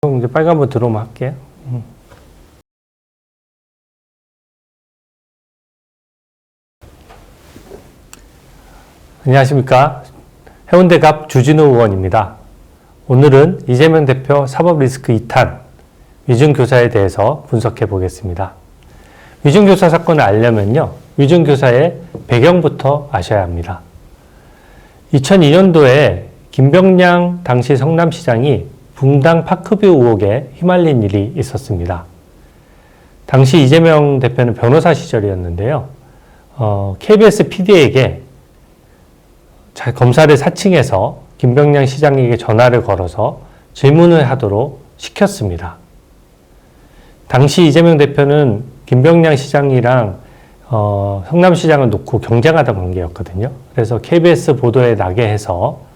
이제 빨간불 들어오면 할게요. 안녕하십니까. 해운대갑 주진우 의원입니다. 오늘은 이재명 대표 사법리스크 2탄 위증교사에 대해서 분석해 보겠습니다. 위증교사 사건을 알려면요, 위증교사의 배경부터 아셔야 합니다. 2002년도에 김병량 당시 성남시장이 붕당 파크뷰 의혹에 휘말린 일이 있었습니다. 당시 이재명 대표는 변호사 시절이었는데요. KBS PD에게 검사를 사칭해서 김병량 시장에게 전화를 걸어서 질문을 하도록 시켰습니다. 당시 이재명 대표는 김병량 시장이랑 성남시장을 놓고 경쟁하던 관계였거든요. 그래서 KBS 보도에 나게 해서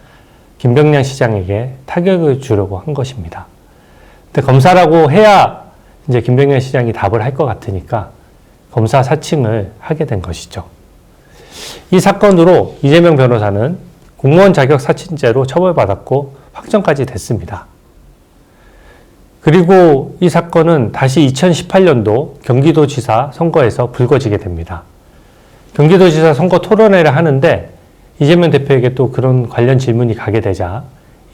김병량 시장에게 타격을 주려고 한 것입니다. 근데 검사라고 해야 이제 김병량 시장이 답을 할 것 같으니까 검사 사칭을 하게 된 것이죠. 이 사건으로 이재명 변호사는 공무원 자격 사칭죄로 처벌받았고 확정까지 됐습니다. 그리고 이 사건은 다시 2018년도 경기도지사 선거에서 불거지게 됩니다. 경기도지사 선거 토론회를 하는데 이재명 대표에게 또 그런 관련 질문이 가게 되자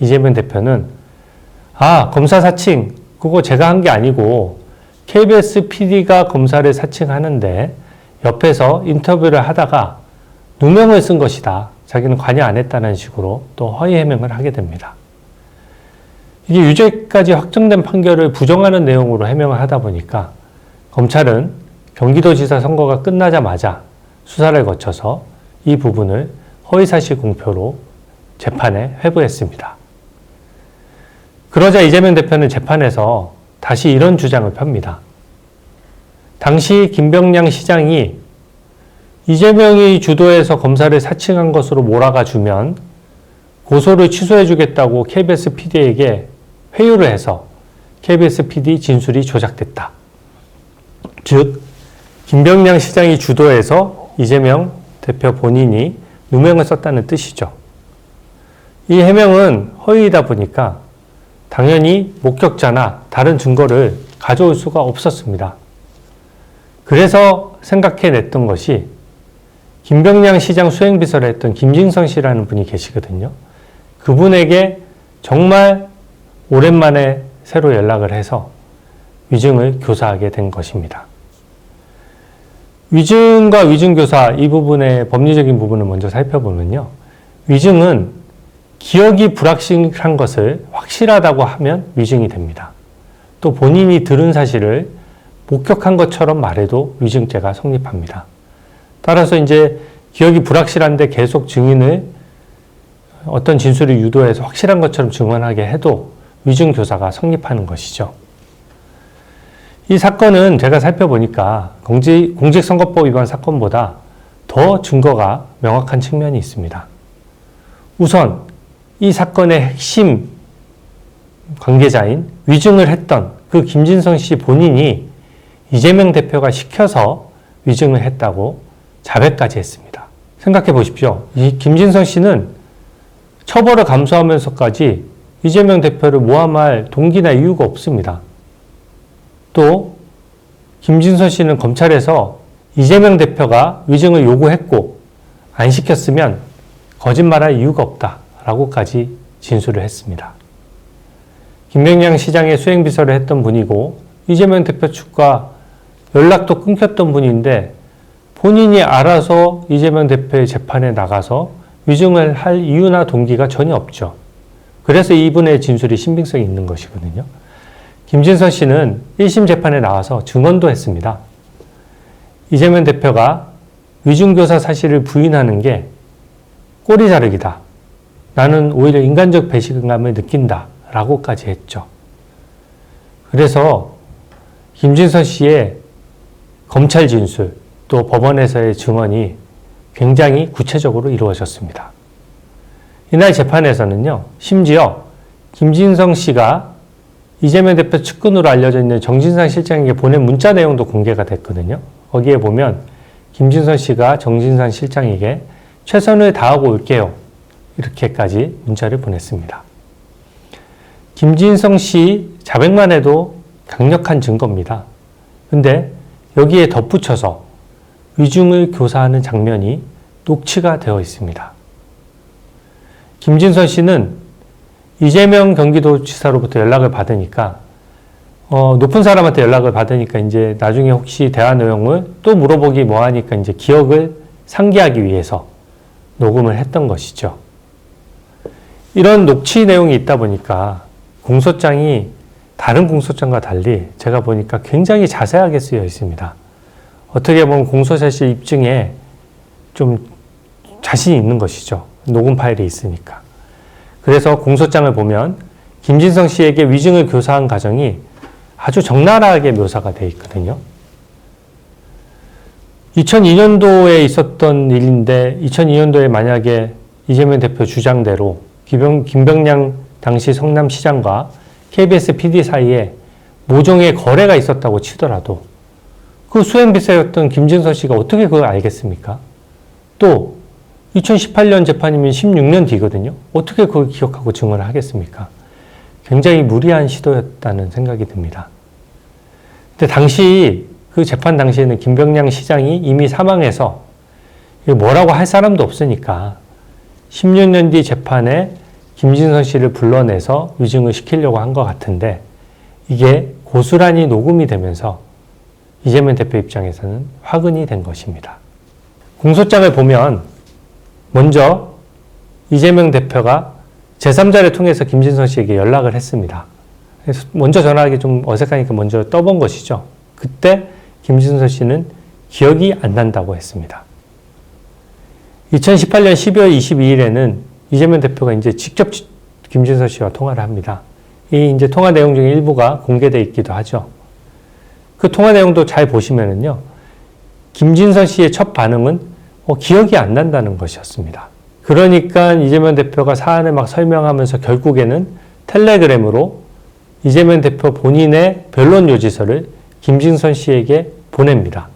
이재명 대표는 검사 사칭 그거 제가 한 게 아니고 KBS PD가 검사를 사칭하는데 옆에서 인터뷰를 하다가 누명을 쓴 것이다. 자기는 관여 안 했다는 식으로 또 허위 해명을 하게 됩니다. 이게 유죄까지 확정된 판결을 부정하는 내용으로 해명을 하다 보니까 검찰은 경기도지사 선거가 끝나자마자 수사를 거쳐서 이 부분을 허위사실 공표로 재판에 회부했습니다. 그러자 이재명 대표는 재판에서 다시 이런 주장을 펴니다. 당시 김병량 시장이 이재명이 주도해서 검사를 사칭한 것으로 몰아가 주면 고소를 취소해 주겠다고 KBS PD에게 회유를 해서 KBS PD 진술이 조작됐다. 즉, 김병량 시장이 주도해서 이재명 대표 본인이 누명을 썼다는 뜻이죠. 이 해명은 허위이다 보니까 당연히 목격자나 다른 증거를 가져올 수가 없었습니다. 그래서 생각해냈던 것이 김병량 시장 수행비서를 했던 김진성 씨라는 분이 계시거든요. 그분에게 정말 오랜만에 새로 연락을 해서 위증을 교사하게 된 것입니다. 위증과 위증교사 이 부분의 법리적인 부분을 먼저 살펴보면요. 위증은 기억이 불확실한 것을 확실하다고 하면 위증이 됩니다. 또 본인이 들은 사실을 목격한 것처럼 말해도 위증죄가 성립합니다. 따라서 이제 기억이 불확실한데 계속 증인을 어떤 진술을 유도해서 확실한 것처럼 증언하게 해도 위증교사가 성립하는 것이죠. 이 사건은 제가 살펴보니까 공직선거법 위반 사건보다 더 증거가 명확한 측면이 있습니다. 우선 이 사건의 핵심 관계자인 위증을 했던 그 김진성 씨 본인이 이재명 대표가 시켜서 위증을 했다고 자백까지 했습니다. 생각해 보십시오. 이 김진성 씨는 처벌을 감수하면서까지 이재명 대표를 모함할 동기나 이유가 없습니다. 또 김진선 씨는 검찰에서 이재명 대표가 위증을 요구했고 안 시켰으면 거짓말할 이유가 없다라고까지 진술을 했습니다. 김병량 시장의 수행비서를 했던 분이고 이재명 대표 측과 연락도 끊겼던 분인데 본인이 알아서 이재명 대표의 재판에 나가서 위증을 할 이유나 동기가 전혀 없죠. 그래서 이분의 진술이 신빙성이 있는 것이거든요. 김진선 씨는 1심 재판에 나와서 증언도 했습니다. 이재명 대표가 위증교사 사실을 부인하는 게 꼬리 자르기다. 나는 오히려 인간적 배신감을 느낀다. 라고까지 했죠. 그래서 김진선 씨의 검찰 진술 또 법원에서의 증언이 굉장히 구체적으로 이루어졌습니다. 이날 재판에서는요. 심지어 김진성 씨가 이재명 대표 측근으로 알려져 있는 정진상 실장에게 보낸 문자 내용도 공개가 됐거든요. 거기에 보면 김진선 씨가 정진상 실장에게 최선을 다하고 올게요. 이렇게까지 문자를 보냈습니다. 김진성 씨 자백만 해도 강력한 증거입니다. 근데 여기에 덧붙여서 위증을 교사하는 장면이 녹취가 되어 있습니다. 김진선 씨는 이재명 경기도지사로부터 연락을 받으니까 높은 사람한테 연락을 받으니까 이제 나중에 혹시 대화 내용을 또 물어보기 뭐하니까 이제 기억을 상기하기 위해서 녹음을 했던 것이죠. 이런 녹취 내용이 있다 보니까 공소장이 다른 공소장과 달리 제가 보니까 굉장히 자세하게 쓰여 있습니다. 어떻게 보면 공소사실 입증에 좀 자신이 있는 것이죠. 녹음 파일이 있으니까. 그래서 공소장을 보면 김진성 씨에게 위증을 교사한 과정이 아주 적나라하게 묘사가 되어 있거든요. 2002년도에 있었던 일인데 2002년도에 만약에 이재명 대표 주장대로 김병량 당시 성남시장과 KBS PD 사이에 모종의 거래가 있었다고 치더라도 그 수행비서였던 김진선 씨가 어떻게 그걸 알겠습니까? 또 2018년 재판이면 16년 뒤거든요. 어떻게 그걸 기억하고 증언을 하겠습니까? 굉장히 무리한 시도였다는 생각이 듭니다. 근데 당시 그 재판 당시에는 김병량 시장이 이미 사망해서 뭐라고 할 사람도 없으니까 16년 뒤 재판에 김진선 씨를 불러내서 위증을 시키려고 한 것 같은데 이게 고스란히 녹음이 되면서 이재명 대표 입장에서는 화근이 된 것입니다. 공소장을 보면 먼저 이재명 대표가 제3자를 통해서 김진선 씨에게 연락을 했습니다. 그래서 먼저 전화하기 좀 어색하니까 먼저 떠본 것이죠. 그때 김진선 씨는 기억이 안 난다고 했습니다. 2018년 12월 22일에는 이재명 대표가 이제 직접 김진선 씨와 통화를 합니다. 이 이제 통화 내용 중에 일부가 공개되어 있기도 하죠. 그 통화 내용도 잘 보시면은요, 김진선 씨의 첫 반응은 기억이 안 난다는 것이었습니다. 그러니까 이재명 대표가 사안을 막 설명하면서 결국에는 텔레그램으로 이재명 대표 본인의 변론 요지서를 김진선 씨에게 보냅니다.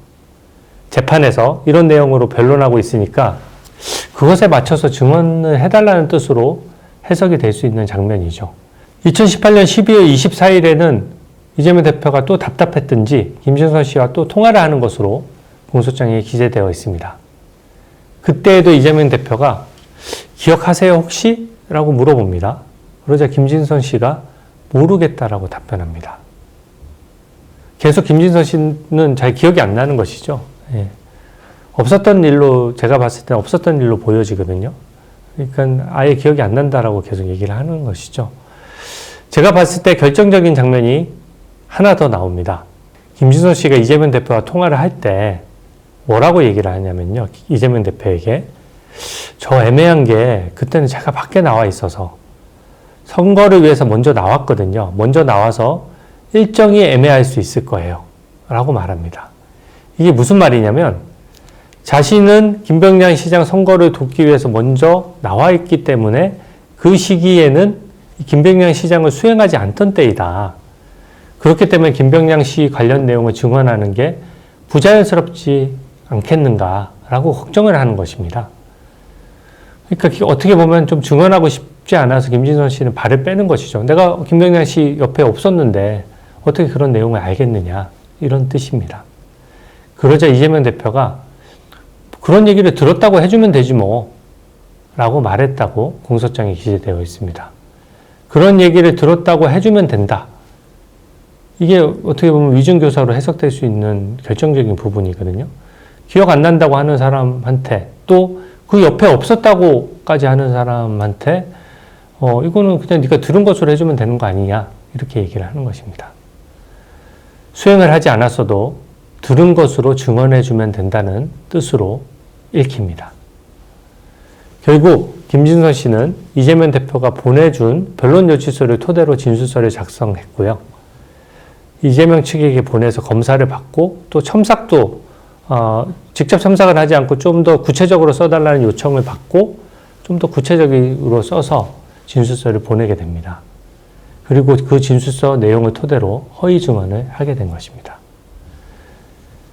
재판에서 이런 내용으로 변론하고 있으니까 그것에 맞춰서 증언을 해달라는 뜻으로 해석이 될 수 있는 장면이죠. 2018년 12월 24일에는 이재명 대표가 또 답답했든지 김진선 씨와 또 통화를 하는 것으로 공소장에 기재되어 있습니다. 그때에도 이재명 대표가 기억하세요 혹시? 라고 물어봅니다. 그러자 김진선 씨가 모르겠다라고 답변합니다. 계속 김진선 씨는 잘 기억이 안 나는 것이죠. 예. 없었던 일로, 제가 봤을 때는 없었던 일로 보여지거든요. 그러니까 아예 기억이 안 난다라고 계속 얘기를 하는 것이죠. 제가 봤을 때 결정적인 장면이 하나 더 나옵니다. 김진선 씨가 이재명 대표와 통화를 할 때 뭐라고 얘기를 하냐면요. 이재명 대표에게 저 애매한 게 그때는 제가 밖에 나와 있어서 선거를 위해서 먼저 나왔거든요. 먼저 나와서 일정이 애매할 수 있을 거예요. 라고 말합니다. 이게 무슨 말이냐면 자신은 김병량 시장 선거를 돕기 위해서 먼저 나와 있기 때문에 그 시기에는 김병량 시장을 수행하지 않던 때이다. 그렇기 때문에 김병량 씨 관련 내용을 증언하는 게 부자연스럽지 않겠는가라고 걱정을 하는 것입니다. 그러니까 어떻게 보면 좀 증언하고 싶지 않아서 김진선 씨는 발을 빼는 것이죠. 내가 김병량 씨 옆에 없었는데 어떻게 그런 내용을 알겠느냐 이런 뜻입니다. 그러자 이재명 대표가 그런 얘기를 들었다고 해주면 되지 뭐 라고 말했다고 공소장에 기재되어 있습니다. 그런 얘기를 들었다고 해주면 된다. 이게 어떻게 보면 위증교사로 해석될 수 있는 결정적인 부분이거든요. 기억 안 난다고 하는 사람한테 또 그 옆에 없었다고까지 하는 사람한테 이거는 그냥 네가 들은 것으로 해주면 되는 거 아니냐 이렇게 얘기를 하는 것입니다. 수행을 하지 않았어도 들은 것으로 증언해주면 된다는 뜻으로 읽힙니다. 결국 김진선 씨는 이재명 대표가 보내준 변론 요지서를 토대로 진술서를 작성했고요. 이재명 측에게 보내서 검사를 받고 또 첨삭도 직접 첨삭을 하지 않고 좀 더 구체적으로 써달라는 요청을 받고 좀 더 구체적으로 써서 진술서를 보내게 됩니다. 그리고 그 진술서 내용을 토대로 허위 증언을 하게 된 것입니다.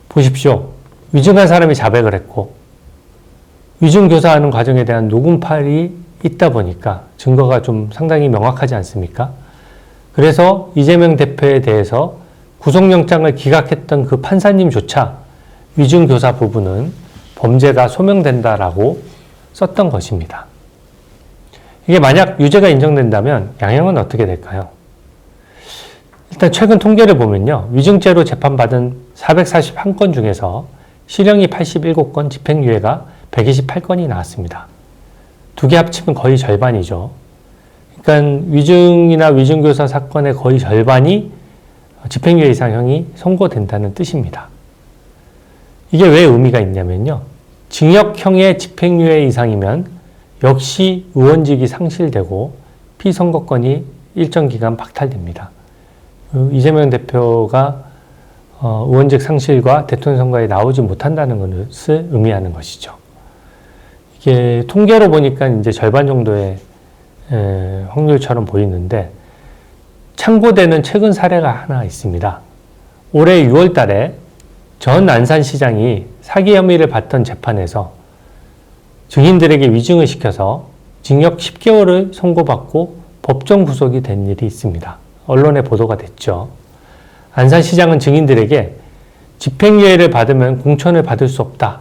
보십시오. 위증한 사람이 자백을 했고 위증 교사하는 과정에 대한 녹음 파일이 있다 보니까 증거가 좀 상당히 명확하지 않습니까? 그래서 이재명 대표에 대해서 구속영장을 기각했던 그 판사님조차 위중교사 부분은 범죄가 소명된다라고 썼던 것입니다. 이게 만약 유죄가 인정된다면 양형은 어떻게 될까요? 일단 최근 통계를 보면요. 위증죄로 재판받은 441건 중에서 실형이 87건, 집행유예가 128건이 나왔습니다. 두 개 합치면 거의 절반이죠. 그러니까 위증이나 위중교사 사건의 거의 절반이 집행유예 이상형이 선고된다는 뜻입니다. 이게 왜 의미가 있냐면요. 징역형의 집행유예 이상이면 역시 의원직이 상실되고 피선거권이 일정 기간 박탈됩니다. 이재명 대표가 의원직 상실과 대통령 선거에 나오지 못한다는 것을 의미하는 것이죠. 이게 통계로 보니까 이제 절반 정도의 확률처럼 보이는데 참고되는 최근 사례가 하나 있습니다. 올해 6월 달에 전 안산시장이 사기 혐의를 받던 재판에서 증인들에게 위증을 시켜서 징역 10개월을 선고받고 법정 구속이 된 일이 있습니다. 언론에 보도가 됐죠. 안산시장은 증인들에게 집행유예를 받으면 공천을 받을 수 없다.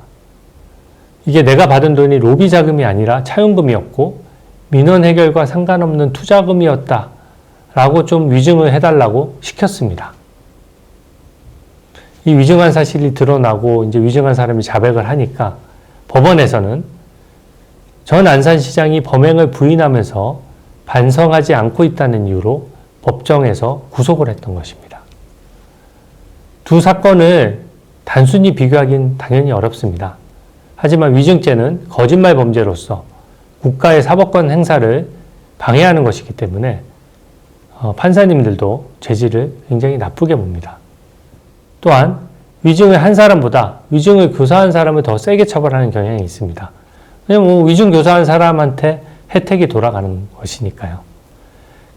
이게 내가 받은 돈이 로비 자금이 아니라 차용금이었고 민원 해결과 상관없는 투자금이었다. 라고 좀 위증을 해달라고 시켰습니다. 이 위증한 사실이 드러나고 이제 위증한 사람이 자백을 하니까 법원에서는 전 안산시장이 범행을 부인하면서 반성하지 않고 있다는 이유로 법정에서 구속을 했던 것입니다. 두 사건을 단순히 비교하기는 당연히 어렵습니다. 하지만 위증죄는 거짓말 범죄로서 국가의 사법권 행사를 방해하는 것이기 때문에 판사님들도 죄질을 굉장히 나쁘게 봅니다. 또한 위증을 한 사람보다 위증을 교사한 사람을 더 세게 처벌하는 경향이 있습니다. 왜냐하면 위증 교사한 사람한테 혜택이 돌아가는 것이니까요.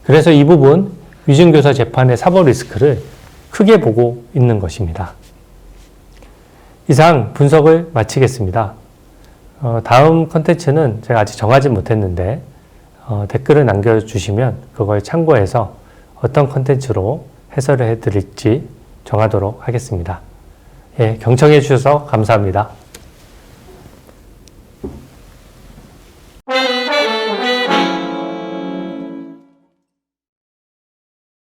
그래서 이 부분 위증교사 재판의 사법 리스크를 크게 보고 있는 것입니다. 이상 분석을 마치겠습니다. 다음 컨텐츠는 제가 아직 정하지 못했는데 댓글을 남겨주시면 그걸 참고해서 어떤 컨텐츠로 해설을 해드릴지 정하도록 하겠습니다. 예, 경청해 주셔서 감사합니다.